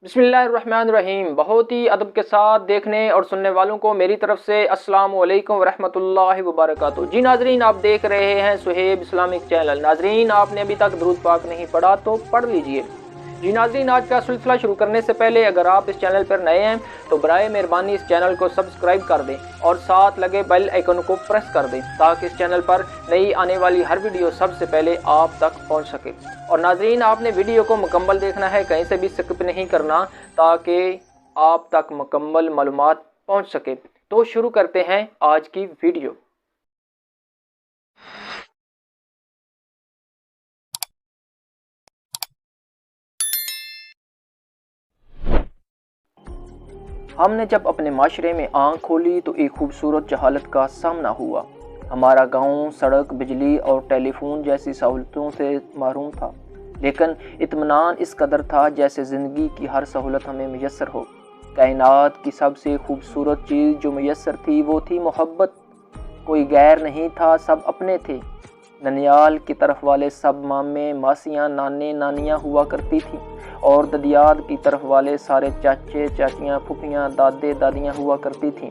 बिस्मिल्लाहिर्रहमानिर्रहीम। बहुत ही अदब के साथ देखने और सुनने वालों को मेरी तरफ से अस्सलामु अलैकुम वरहमतुल्लाहि वबरकातुहू। जी नाजरीन, आप देख रहे हैं सुहेब इस्लामिक चैनल। नाजरीन, आपने अभी तक दुरूद पाक नहीं पढ़ा तो पढ़ लीजिए। जी नाजरीन, आज का सिलसिला शुरू करने से पहले अगर आप इस चैनल पर नए हैं तो बराए मेहरबानी इस चैनल को सब्सक्राइब कर दें और साथ लगे बेल आइकन को प्रेस कर दें ताकि इस चैनल पर नई आने वाली हर वीडियो सबसे पहले आप तक पहुंच सके। और नाजरीन, आपने वीडियो को मुकम्मल देखना है, कहीं से भी स्किप नहीं करना ताकि आप तक मुकम्मल मालूमात पहुंच सके। तो शुरू करते हैं आज की वीडियो। हमने जब अपने माशरे में आँख खोली तो एक खूबसूरत जहालत का सामना हुआ। हमारा गांव सड़क, बिजली और टेलीफोन जैसी सहूलतों से महरूम था, लेकिन इत्मीनान इस कदर था जैसे ज़िंदगी की हर सहूलत हमें मुयस्सर हो। कायनात की सबसे खूबसूरत चीज़ जो मुयस्सर थी वो थी मोहब्बत। कोई गैर नहीं था, सब अपने थे। ननियाल की तरफ वाले सब मामे, मासियाँ, नाने, नानियाँ हुआ करती थी और ददियाद की तरफ वाले सारे चाचे, चाचियाँ, फूफियाँ, दादे, दादियाँ हुआ करती थीं।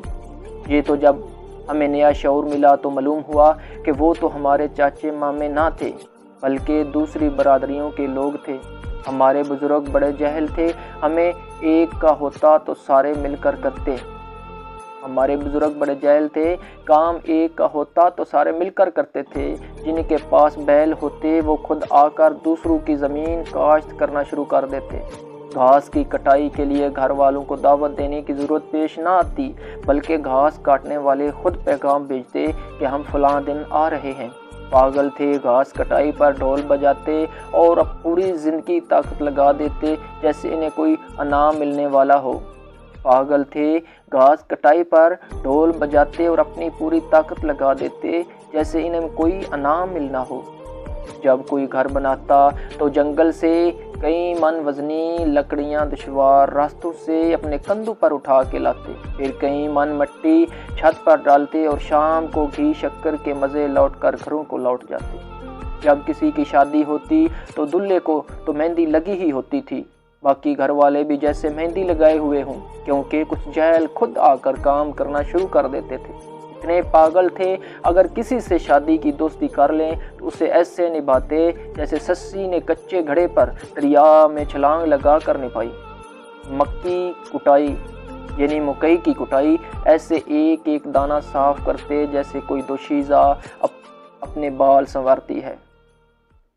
ये तो जब हमें नया शऊर मिला तो मालूम हुआ कि वो तो हमारे चाचे मामे ना थे बल्कि दूसरी बरादरियों के लोग थे। हमारे बुजुर्ग बड़े जहल थे, हमें एक का होता तो सारे मिलकर करते। हमारे बुजुर्ग बड़े जहल थे, काम एक का होता तो सारे मिलकर करते थे। जिनके पास बैल होते वो खुद आकर दूसरों की ज़मीन काश्त करना शुरू कर देते। घास की कटाई के लिए घर वालों को दावत देने की ज़रूरत पेश ना आती, बल्कि घास काटने वाले खुद पैगाम भेजते कि हम फलां दिन आ रहे हैं। पागल थे, घास कटाई पर ढोल बजाते और अब पूरी ज़िंदगी ताकत लगा देते जैसे इन्हें कोई इनाम मिलने वाला हो। पागल थे, घास कटाई पर ढोल बजाते और अपनी पूरी ताकत लगा देते जैसे इन्हें कोई इनाम मिलना हो। जब कोई घर बनाता तो जंगल से कई मन वजनी लकड़ियां दुश्वार रास्तों से अपने कंधों पर उठा के लाते, फिर कई मन मट्टी छत पर डालते और शाम को घी शक्कर के मज़े लौटकर घरों को लौट जाते। जब किसी की शादी होती तो दूल्हे को तो मेहंदी लगी ही होती थी, बाकी घर वाले भी जैसे मेहंदी लगाए हुए हों, क्योंकि कुछ जहल खुद आकर काम करना शुरू कर देते थे। इतने पागल थे, अगर किसी से शादी की दोस्ती कर लें तो उसे ऐसे निभाते जैसे सस्सी ने कच्चे घड़े पर दरिया में छलांग लगा कर निभाई। मक्की कुटाई यानी मकई की कुटाई ऐसे एक एक दाना साफ करते जैसे कोई दोशीज़ा अपने बाल संवारती है।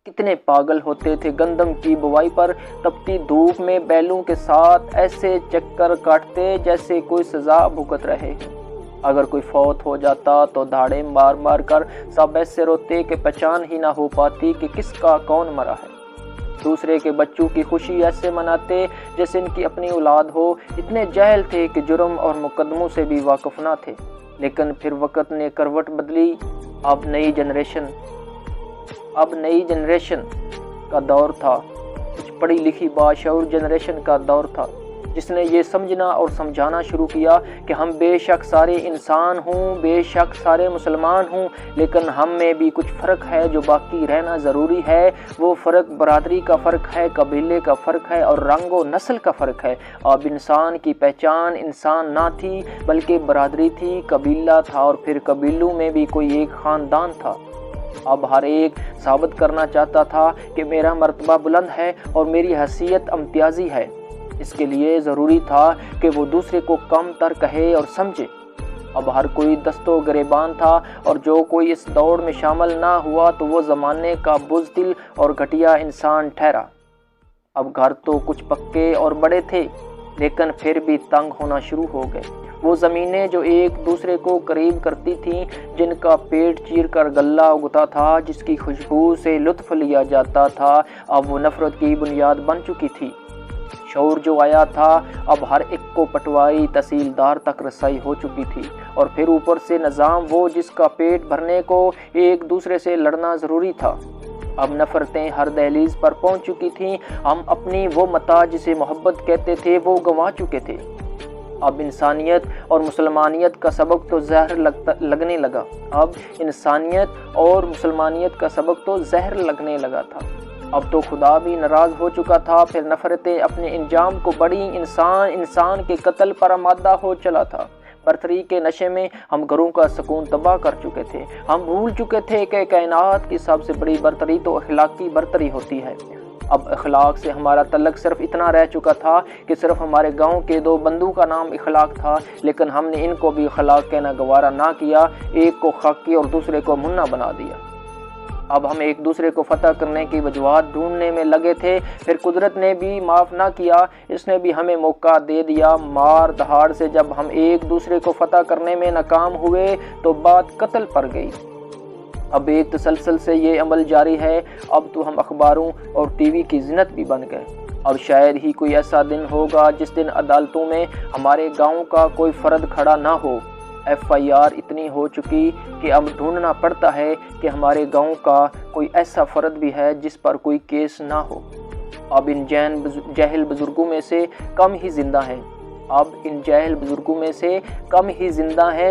कितने पागल होते थे, गंदम की बुवाई पर तपती धूप में बैलों के साथ ऐसे चक्कर काटते जैसे कोई सजा भुगत रहे। अगर कोई फौत हो जाता तो धाड़े मार मार कर सब ऐसे रोते कि पहचान ही ना हो पाती कि किसका कौन मरा है। दूसरे के बच्चों की खुशी ऐसे मनाते जैसे इनकी अपनी औलाद हो। इतने जहल थे कि जुर्म और मुकदमों से भी वाकिफ ना थे। लेकिन फिर वक़्त ने करवट बदली। अब नई जनरेशन का दौर था, कुछ पढ़ी लिखी बाशऊर जनरेशन का दौर था, जिसने ये समझना और समझाना शुरू किया कि हम बेशक सारे इंसान हों, बेशक सारे मुसलमान हों, लेकिन हम में भी कुछ फ़र्क है जो बाकी रहना ज़रूरी है। वो फ़र्क बरादरी का फ़र्क है, कबीले का फ़र्क है और रंग व नस्ल का फ़र्क है। अब इंसान की पहचान इंसान ना थी बल्कि बरादरी थी, कबीला था और फिर कबीलों में भी कोई एक ख़ानदान था। अब हर एक साबित करना चाहता था कि मेरा मर्तबा बुलंद है और मेरी हैसियत इम्तियाजी है। इसके लिए ज़रूरी था कि वो दूसरे को कम तर कहे और समझे। अब हर कोई दस्तो गरेबान था और जो कोई इस दौड़ में शामिल ना हुआ तो वो ज़माने का बुज़दिल और घटिया इंसान ठहरा। अब घर तो कुछ पक्के और बड़े थे, लेकिन फिर भी तंग होना शुरू हो गए। वो ज़मीनें जो एक दूसरे को करीब करती थीं, जिनका पेट चीर कर गला उगता था, जिसकी खुशबू से लुत्फ़ लिया जाता था, अब वो नफ़रत की बुनियाद बन चुकी थी। शऊर जो आया था, अब हर एक को पटवारी तहसीलदार तक रसाई हो चुकी थी और फिर ऊपर से निज़ाम वो जिसका पेट भरने को एक दूसरे से लड़ना ज़रूरी था। अब नफ़रतें हर दहलीज पर पहुंच चुकी थीं। हम अपनी वो मता जिसे मोहब्बत कहते थे वो गंवा चुके थे। अब इंसानियत और मुसलमानियत का सबक तो जहर लगने लगा। अब इंसानियत और मुसलमानियत का सबक तो जहर लगने लगा था। اب تو خدا بھی ناراض ہو چکا تھا، پھر نفرتیں اپنے انجام کو بڑی، انسان کے قتل پر آمادہ ہو چلا تھا۔ برتری کے نشے میں ہم گھروں کا سکون تباہ کر چکے تھے۔ ہم بھول چکے تھے کہ کائنات کی سب سے بڑی برتری تو اخلاقی برتری ہوتی ہے۔ اب اخلاق سے ہمارا تعلق صرف اتنا رہ چکا تھا کہ صرف ہمارے گاؤں کے 2 بندوں کا نام اخلاق تھا، لیکن ہم نے ان کو بھی اخلاق کہنا گوارا نہ کیا، ایک کو خاکی اور دوسرے کو منا بنا دیا۔ اب ہم ایک دوسرے کو فتح کرنے کی وجوہات ڈھونڈنے میں لگے تھے، پھر قدرت نے بھی معاف نہ کیا، اس نے بھی ہمیں موقع دے دیا۔ مار دہاڑ سے جب ہم ایک دوسرے کو فتح کرنے میں ناکام ہوئے تو بات قتل پر گئی۔ اب ایک تسلسل سے یہ عمل جاری ہے، اب تو ہم اخباروں اور ٹی وی کی زینت بھی بن گئے۔ اب شاید ہی کوئی ایسا دن ہوگا جس دن عدالتوں میں ہمارے گاؤں کا کوئی فرد کھڑا نہ ہو۔ FIR اتنی ہو چکی کہ اب ڈھونڈنا پڑتا ہے کہ ہمارے گاؤں کا کوئی ایسا فرد بھی ہے جس پر کوئی کیس نہ ہو۔ اب ان جاہل بزرگوں میں سے کم ہی زندہ ہیں،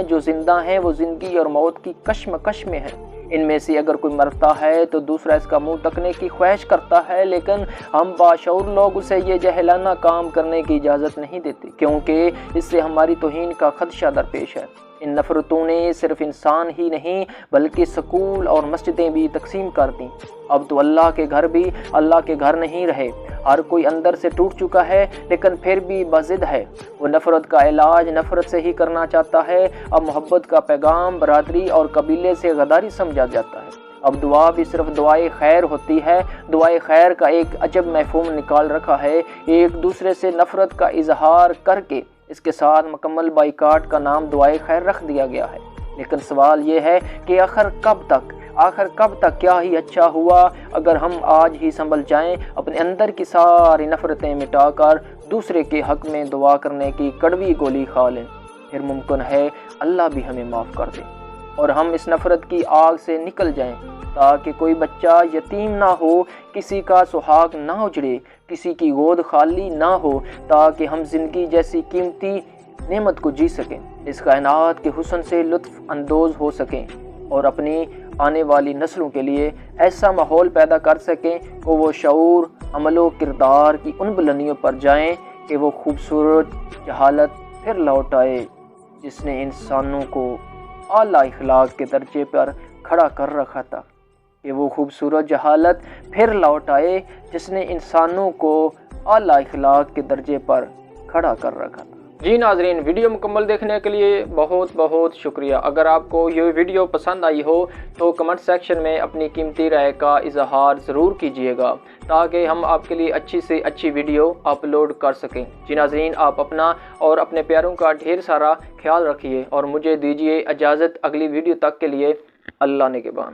جو زندہ ہیں وہ زندگی اور موت کی کشمکش میں ہیں۔ ان میں سے اگر کوئی مرتا ہے تو دوسرا اس کا منہ تکنے کی خواہش کرتا ہے، لیکن ہم باشعور لوگ اسے یہ جاہلانہ کام کرنے کی اجازت نہیں دیتے، کیونکہ اس سے ہماری توہین کا خدشہ درپیش ہے۔ ان نفرتوں نے صرف انسان ہی نہیں بلکہ سکول اور مسجدیں بھی تقسیم کر دیں۔ اب تو اللہ کے گھر بھی اللہ کے گھر نہیں رہے، ہر کوئی اندر سے ٹوٹ چکا ہے لیکن پھر بھی بضد ہے۔ وہ نفرت کا علاج نفرت سے ہی کرنا چاہتا ہے۔ اب محبت کا پیغام برادری اور قبیلے سے غداری سمجھا جاتا ہے۔ اب دعا بھی صرف دعائے خیر ہوتی ہے۔ دعائے خیر کا ایک عجب مفہوم نکال رکھا ہے، ایک دوسرے سے نفرت کا اظہار کر کے اس کے ساتھ مکمل بائیکاٹ کا نام دعائے خیر رکھ دیا گیا ہے۔ لیکن سوال یہ ہے کہ آخر کب تک کیا ہی اچھا ہوا اگر ہم آج ہی سنبھل جائیں، اپنے اندر کی ساری نفرتیں مٹا کر دوسرے کے حق میں دعا کرنے کی کڑوی گولی کھا لیں، پھر ممکن ہے اللہ بھی ہمیں معاف کر دے اور ہم اس نفرت کی آگ سے نکل جائیں، تاکہ کوئی بچہ یتیم نہ ہو، کسی کا سہاگ نہ اجڑے، کسی کی گود خالی نہ ہو، تاکہ ہم زندگی جیسی قیمتی نعمت کو جی سکیں، اس کائنات کے حسن سے لطف اندوز ہو سکیں اور اپنی آنے والی نسلوں کے لیے ایسا ماحول پیدا کر سکیں کہ وہ شعور، عمل و کردار کی ان بلندیوں پر جائیں کہ وہ خوبصورت جہالت پھر لوٹ آئے جس نے انسانوں کو اعلیٰ اخلاق کے درجے پر کھڑا کر رکھا تھا، کہ وہ خوبصورت جہالت پھر لوٹ آئے جس نے انسانوں کو اعلیٰ اخلاق کے درجے پر کھڑا کر رکھا تھا۔ جی ناظرین، ویڈیو مکمل دیکھنے کے لیے بہت بہت شکریہ۔ اگر آپ کو یہ ویڈیو پسند آئی ہو تو کمنٹ سیکشن میں اپنی قیمتی رائے کا اظہار ضرور کیجیے گا، تاکہ ہم آپ کے لیے اچھی سے اچھی ویڈیو اپلوڈ کر سکیں۔ جی ناظرین، آپ اپنا اور اپنے پیاروں کا ڈھیر سارا خیال رکھیے اور مجھے دیجیے اجازت۔ اگلی ویڈیو تک کے لیے اللہ نگہبان۔